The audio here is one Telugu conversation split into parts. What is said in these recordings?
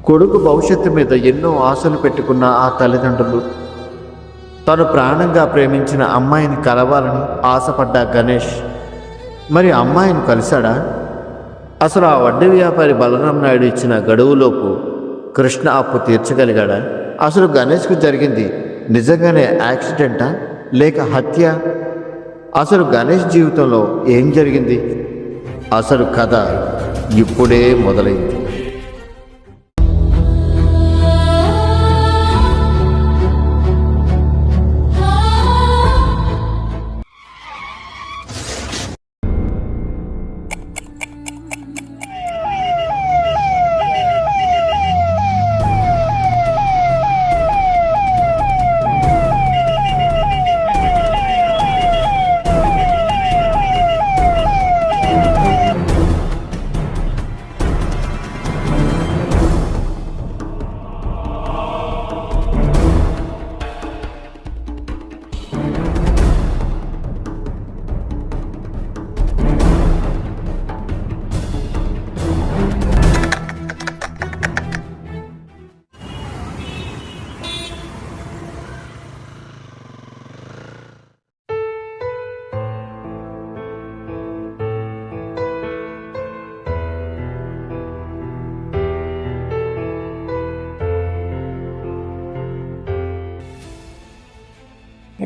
కొడుకు భవిష్యత్తు మీద ఎన్నో ఆశలు పెట్టుకున్న ఆ తల్లిదండ్రులు తను ప్రాణంగా ప్రేమించిన అమ్మాయిని కలవాలని ఆశపడ్డ గణేష్ మరి అమ్మాయిని కలిశాడా? అసలు ఆ వడ్డీ వ్యాపారి బలరాం నాయుడు ఇచ్చిన గడువులోపు కృష్ణ అప్పు తీర్చగలిగాడా? అసలు గణేష్కు జరిగింది నిజంగానే యాక్సిడెంటా లేక హత్య? అసలు గణేష్ జీవితంలో ఏం జరిగింది? అసలు కథ ఇప్పుడే మొదలైంది.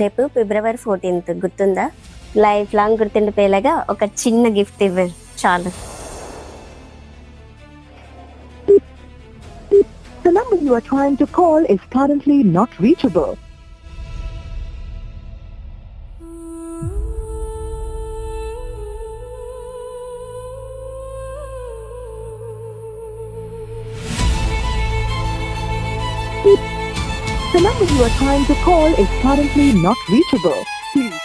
రేపు February 14th గుర్తుందా? లైఫ్ లాంగ్ గుర్తుండిపోయేలాగా ఒక చిన్న గిఫ్ట్ ఇవ్వండి చాలు. The number you are trying to call is currently not reachable. The number you are trying to call is currently not reachable. Please.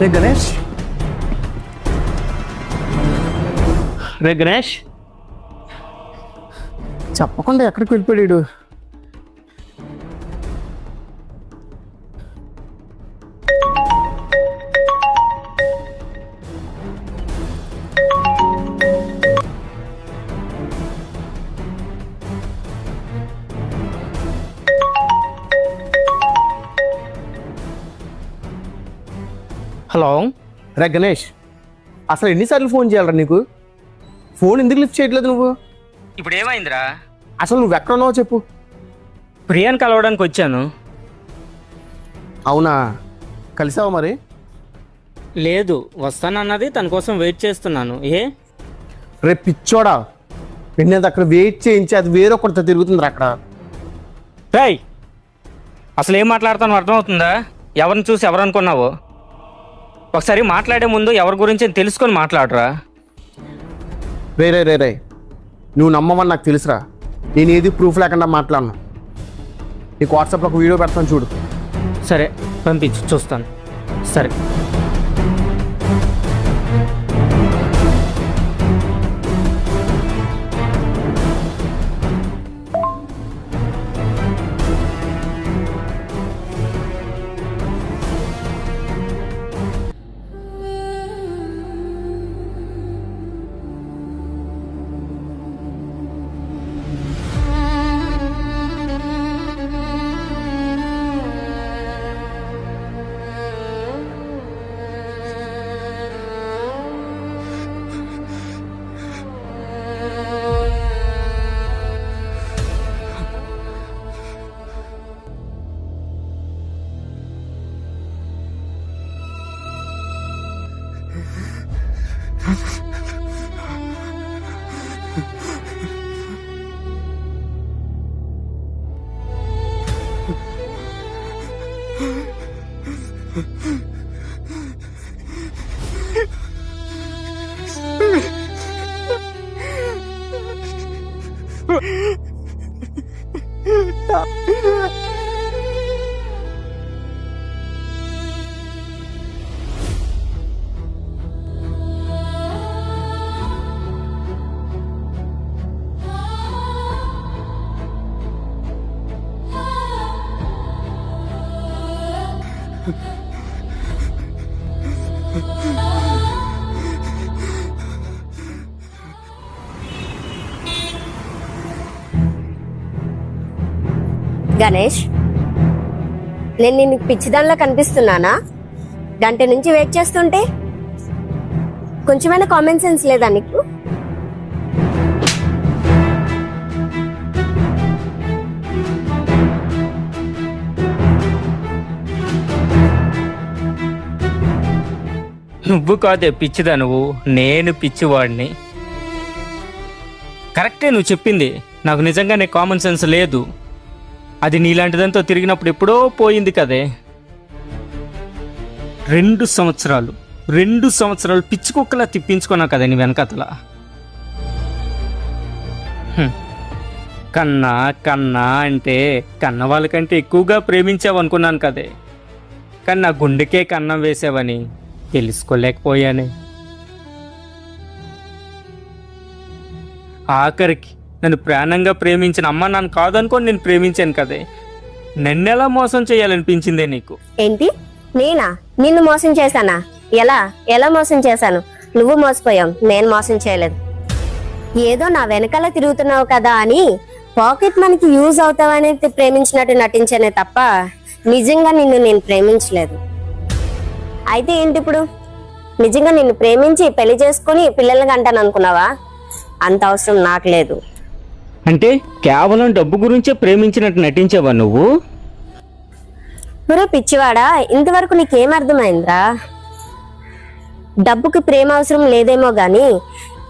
రే గణేష్, రే గణేష్, చెప్పకుండా ఎక్కడికి వెళ్ళిపోయాడు? హలో, రే గణేష్, అసలు ఎన్నిసార్లు ఫోన్ చేయాలరా నీకు? ఫోన్ ఎందుకు లిఫ్ట్ చేయట్లేదు నువ్వు? ఇప్పుడు ఏమైందిరా? అసలు నువ్వు ఎక్కడున్నావో చెప్పు. ప్రియాని కలవడానికి వచ్చాను. అవునా, కలిసావా మరి? లేదు, వస్తానన్నది, తన కోసం వెయిట్ చేస్తున్నాను. రే పిచ్చోడా, నిన్నది అక్కడ వెయిట్ చేయించి అది వేరొకరితో తిరుగుతుంది అక్కడ. రేయ్, అసలు ఏం మాట్లాడుతాను అర్థమవుతుందా? ఎవరిని చూసి ఎవరు అనుకున్నావో? ఒకసారి మాట్లాడే ముందు ఎవరి గురించి తెలుసుకొని మాట్లాడరా. రే రే రే రే నువ్వు నమ్మవని నాకు తెలుసురా. నేను ఏది ప్రూఫ్ లేకుండా మాట్లాడను. నీకు వాట్సాప్లో ఒక వీడియో పెడతాను చూడు. సరే పంపించు, చూస్తాను. సరే. గణేష్, నేను నిన్ను పిచ్చిదానిలా కనిపిస్తున్నానా? గంట నుంచి వెయిట్ చేస్తుంటే కొంచెమైనా కామన్ సెన్స్ లేదా నీకు? నువ్వు కాదే పిచ్చిదా, నేను పిచ్చివాడిని. కరెక్టే నువ్వు చెప్పింది. నాకు నిజంగానే కామన్ సెన్స్ లేదు. అది నీలాంటిదంతా తిరిగినప్పుడు ఎప్పుడో పోయింది కదే. 2 సంవత్సరాలు పిచ్చి కుక్కలా తిప్పించుకున్నావు కదా నీ వెనకతల. కన్నా కన్నా అంటే కన్న వాళ్ళకంటే ఎక్కువగా ప్రేమించావు అనుకున్నాను కదే. కానీ నా గుండెకే కన్నం వేసావని తెలుసుకోలేకపోయానే. ఆఖరికి నన్ను ప్రాణంగా ప్రేమించిన అమ్మ నాన్న కాదనుకొని నేను ప్రేమించాను కదే. నన్నెలా మోసం చేయాలనిపించిందే నీకు? ఏంటి, నేనా నిన్ను మోసం చేశానా? ఎలా మోసం చేశాను? నువ్వు మోసపోయావు, నేను మోసం చేయలేదు. ఏదో నా వెనకాల తిరుగుతున్నావు కదా అని పాకెట్ మనకి యూజ్ అవుతావని ప్రేమించినట్టు నటించానే తప్ప నిజంగా నిన్ను నేను ప్రేమించలేదు. అయితే ఏంటి ఇప్పుడు? నిజంగా నిన్ను ప్రేమించి పెళ్లి చేసుకుని పిల్లలకి అంటాను అనుకున్నావా? అంత అవసరం నాకు లేదు. అంటే కేవలం డబ్బు గురించే ప్రేమించినట్టు నటించావా నువ్వు? పురే పిచ్చివాడా, ఇంతవరకు నీకేం అర్థమైందిరా? డబ్బుకి ప్రేమ అవసరం లేదేమో గాని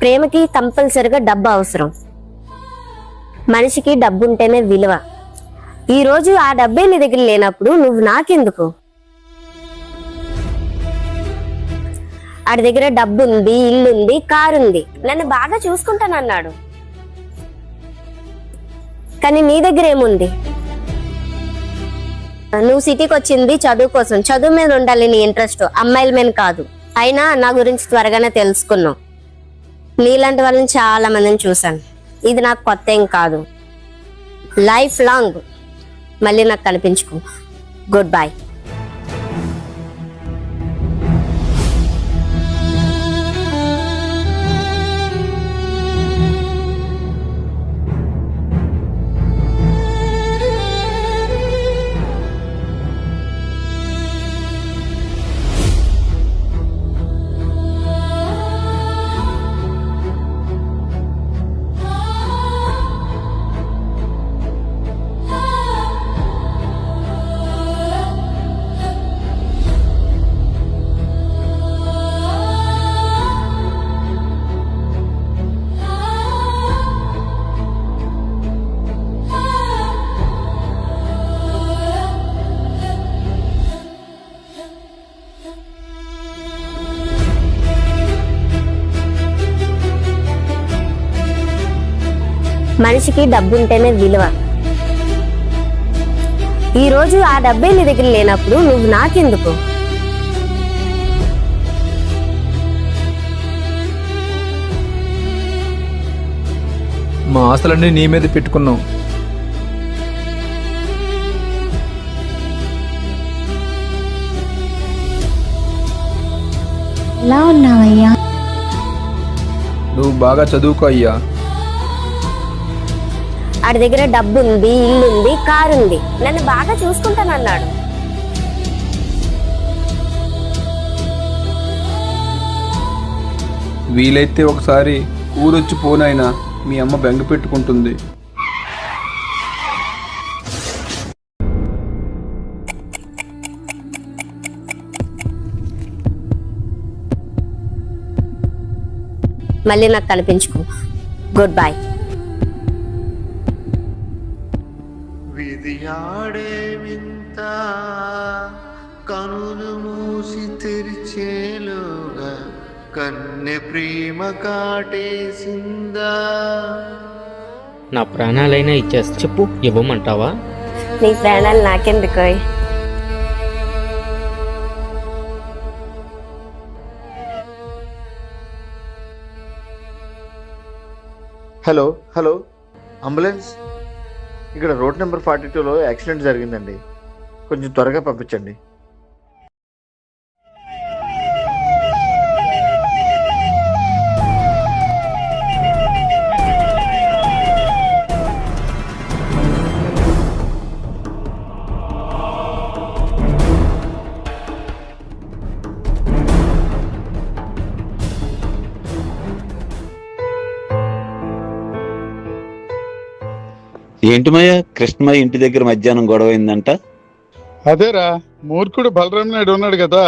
ప్రేమకి కంపల్సరిగా డబ్బు అవసరం. మనిషికి డబ్బు ఉంటేనే విలువ. ఈ రోజు ఆ డబ్బే నీ దగ్గర లేనప్పుడు నువ్వు నాకెందుకు? ఆడి దగ్గర డబ్బు ఉంది, ఇల్లుంది, కారు ఉంది, నన్ను బాగా చూసుకుంటానన్నాడు. కానీ నీ దగ్గర ఏముంది? నువ్వు సిటీకి వచ్చింది చదువు కోసం. చదువు మీద ఉండాలి నీ ఇంట్రెస్ట్, అమ్మాయిల మీద కాదు. అయినా నా గురించి త్వరగానే తెలుసుకున్నావు. నీలాంటి వాళ్ళని చాలా మందిని చూశాను. ఇది నాకు కొత్త ఏం కాదు. లైఫ్ లాంగ్ మళ్ళీ నాకు కనిపించుకో. Good bye. మనిషికి డబ్బు ఉంటేనే విలువ. ఈ రోజు ఆ డబ్బే నీ దగ్గర లేనప్పుడు నువ్వు నాకెందుకు? మా ఆశలన్నీ నీ మీద పెట్టుకున్నాం. ఎలా ఉన్నావయ్యా? నువ్వు బాగా చదువుకో అయ్యా. ఆడి దగ్గర డబ్బు ఉంది, ఇల్లుంది, కారు ఉంది, నన్ను బాగా చూసుకుంటానన్నాడు. వీలైతే ఒకసారి ఊరొచ్చి పోనైనా, మీ అమ్మ బెంగ పెట్టుకుంటుంది. మళ్ళీ నాకు కనిపించుకో. Good bye. విధి ఆడే వింత కనులు మూసి తెరిచేలోగా కన్నె ప్రేమ కాటేసిందా. నా ప్రాణాలైనా ఇచ్చేస్తా. చెప్పు, ఇవ్వమంటావా? నీ ప్రాణాలు నాకెందుకు? Hello hello, ambulance. ఇక్కడ రోడ్ నెంబర్ 42లో యాక్సిడెంట్ జరిగిందండి, కొంచెం త్వరగా పంపించండి. ఏంటి మయ్య కృష్ణమయ్య ఇంటి దగ్గర మధ్యాహ్నం గొడవ అయిందంట. అదేరా, మూర్ఖుడు బలరాం నాయుడు ఉన్నాడు కదా,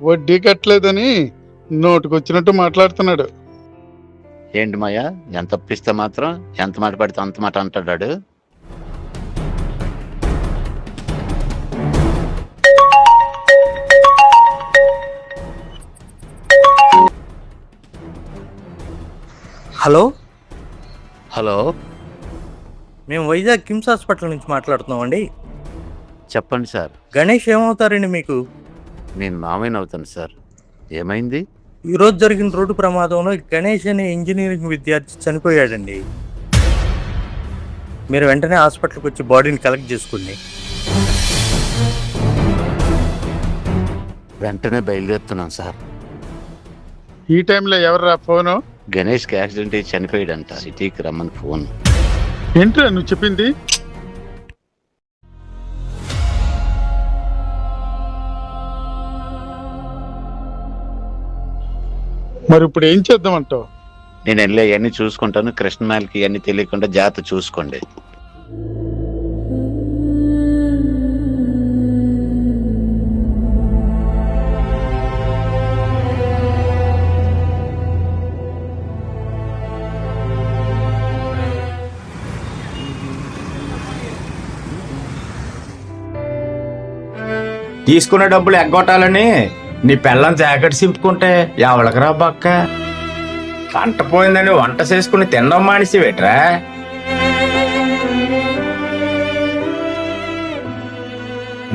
వడ్డీ కట్టలేదని నోటుకొచ్చినట్టు మాట్లాడుతున్నాడు. ఏంటి మయ్య, ఎంత అప్పిస్తే మాత్రం ఎంత మాట పడితే అంత మాట అంటాడు. హలో హలో, మేము వైజాగ్ కిమ్స్ హాస్పిటల్ నుంచి మాట్లాడుతున్నామండి. చెప్పండి సార్. గణేష్ ఏమవుతారండి మీకు? నేను మామయ్యని అవుతాను సార్. ఏమైంది? ఈరోజు జరిగిన రోడ్డు ప్రమాదంలో గణేష్ అనే ఇంజనీరింగ్ విద్యార్థి చనిపోయాడండి. మీరు వెంటనే హాస్పిటల్కి వచ్చి బాడీని కలెక్ట్ చేసుకోండి. వెంటనే బయలుదేరుతున్నాను సార్. ఈ టైంలో ఎవర్రా ఫోను? గణేష్కి యాక్సిడెంట్ అయ్యి చనిపోయాడంట. సిటీకి రమ్మని ఫోన్. ఏంట్రా నువ్వు చెప్పింది? మరి ఇప్పుడు ఏం చేద్దామంటావు? నేను వెళ్ళి అవన్నీ చూసుకుంటాను. కృష్ణమాలకి ఇవన్నీ తెలియకుండా జాగ్రత్త చూసుకోండి. తీసుకున్న డబ్బులు ఎగ్గొట్టాలని నీ పిల్లం జాకెట్ సింపుకుంటే ఎవరికరా బక్క? పంట పోయిందని వంట చేసుకుని తినడం మానేసి వెట్రా.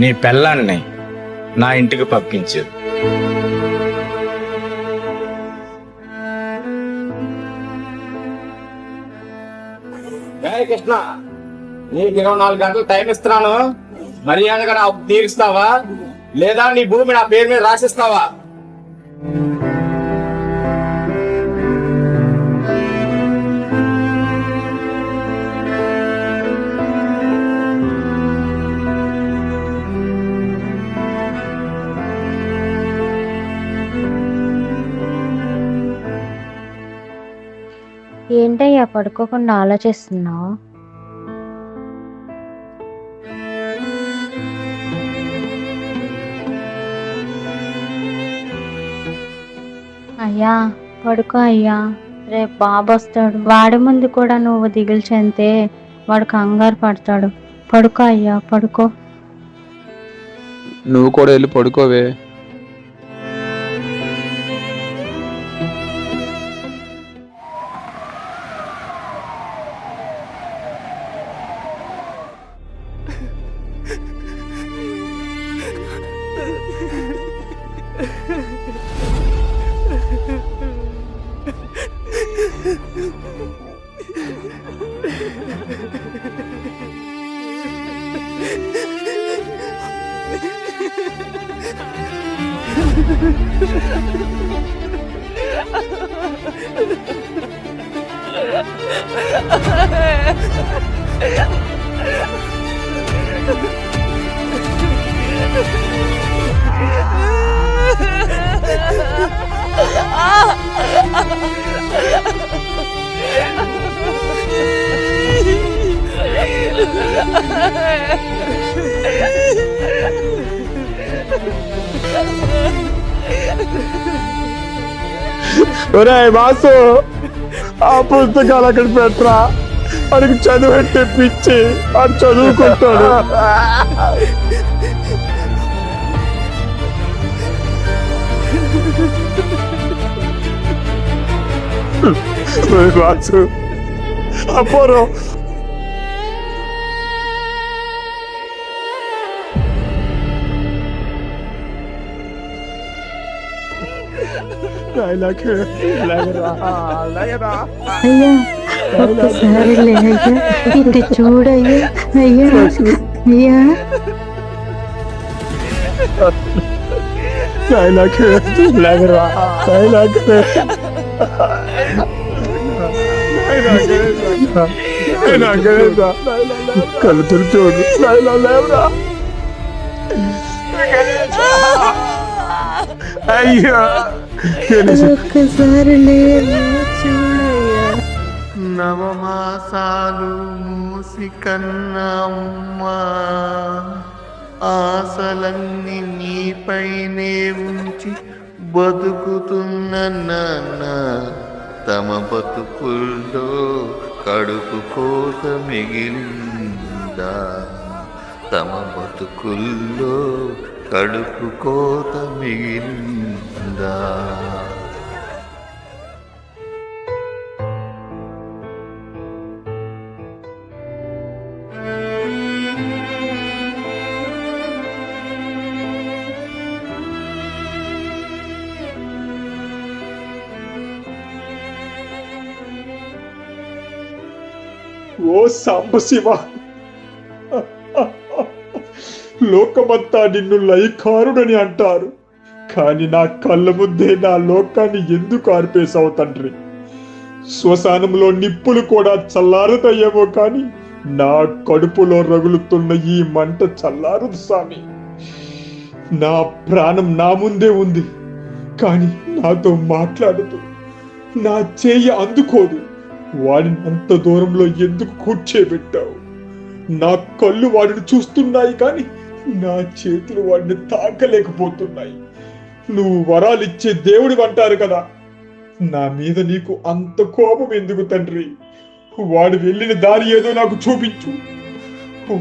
నీ పిల్లాన్ని నా ఇంటికి పంపించు. కృష్ణ, నీకు 24 గంటలు టైం ఇస్తున్నాను. మర్యాదగా నా అప్పు తీరుస్తావా లేదా నీ భూమి నా పేరు మీద రాసిస్తావా? ఏంటయ్యా పడుకోకుండా ఆలోచిస్తున్నావు? అయ్యా పడుకో అయ్యా, రేపు బాబు వస్తాడు. వాడి ముందు కూడా నువ్వు దిగులు చెందితే వాడు కంగారు పడతాడు. పడుకో అయ్యా, పడుకో. నువ్వు కూడా వెళ్ళి పడుకోవే. ఒరే వాసు, ఆ పుస్తకాలు అక్కడ పెట్టరా. వాడికి చదువు తెప్పించి వాడు చదువుకుంటాడు. వాసు అపోరో అయ్యా ఒక్కసారి లేయ్యా, ఇది చూడయ్యా. అయ్యా అయ్యా కళ్ళు చూడు. అయ్యో ఒక్కసారి లేయ్యా, చూడయ్యా. నవమాసాలు మూసి కన్నమ్మా ఆశలన్నీ నీపైనే ఉంచి బతుకుతున్న నాన్న తమ బతుకుల్లో కడుపు కోత మిగిలిందా తమ బతుకుల్లో కడుపు కోత మిగిలిందా ఓ సాంబశివ, లోకమంతా నిన్ను లైకారుడని అంటారు, కానీ నా కళ్ళ ముందే నా లోకాన్ని ఎందుకు ఆర్పేశావు తండ్రి? శ్మశానంలో నిప్పులు కూడా చల్లారుతాయేమో కానీ నా కడుపులో రగులుతున్న ఈ మంట చల్లారదు స్వామి. నా ప్రాణం నా ముందే ఉంది, కానీ నాతో మాట్లాడుతూ నా చేయి అందుకోదు. వాడిని అంత దూరంలో ఎందుకు కూర్చోబెట్టావు? నా కళ్ళు వాడిని చూస్తున్నాయి, కానీ నా చేతులు వాడిని తాకలేకపోతున్నాయి. నువ్వు వరాలిచ్చే దేవుడివి అంటారు కదా, నా మీద నీకు అంత కోపం ఎందుకు తండ్రి? వాడు వెళ్ళిన దారి ఏదో నాకు చూపించు.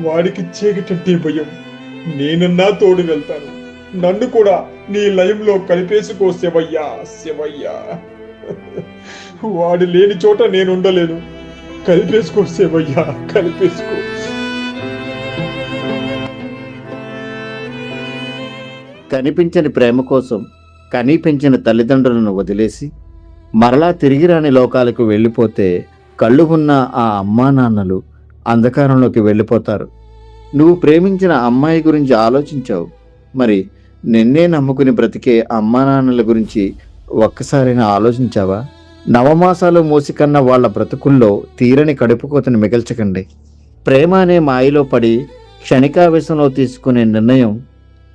వాడికి చీకటంటే భయం, నేనన్నా తోడు వెళ్తాను. నన్ను కూడా నీ లయంలో కలిపేసుకో శివయ్యా, శివయ్యా. వాడు లేని చోట నేను ఉండలేను. కలిపేసుకో శివయ్యా, కలిపేసుకో. కనిపించని ప్రేమ కోసం కని పెంచిన తల్లిదండ్రులను వదిలేసి మరలా తిరిగి రాని లోకాలకు వెళ్ళిపోతే కళ్ళు ఉన్న ఆ అమ్మా నాన్నలు అంధకారంలోకి వెళ్ళిపోతారు. నువ్వు ప్రేమించిన అమ్మాయి గురించి ఆలోచించావు, మరి నిన్నే నమ్ముకుని బ్రతికే అమ్మా నాన్నల గురించి ఒక్కసారైనా ఆలోచించావా? నవమాసాలు మూసికన్న వాళ్ళ బ్రతుకుల్లో తీరని కడుపుకోతను మిగల్చకండి. ప్రేమ అనే మాయలో పడి క్షణికావేశంలో తీసుకునే నిర్ణయం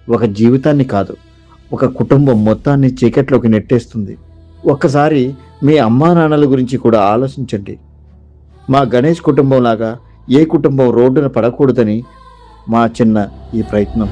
ఒక జీవితాన్ని కాదు, ఒక కుటుంబం మొత్తాన్ని చీకట్లోకి నెట్టేస్తుంది. ఒక్కసారి మీ అమ్మా నాన్నల గురించి కూడా ఆలోచించండి. మా గణేష్ కుటుంబంలాగా ఏ కుటుంబం రోడ్డున పడకూడదని మా చిన్న ఈ ప్రయత్నం.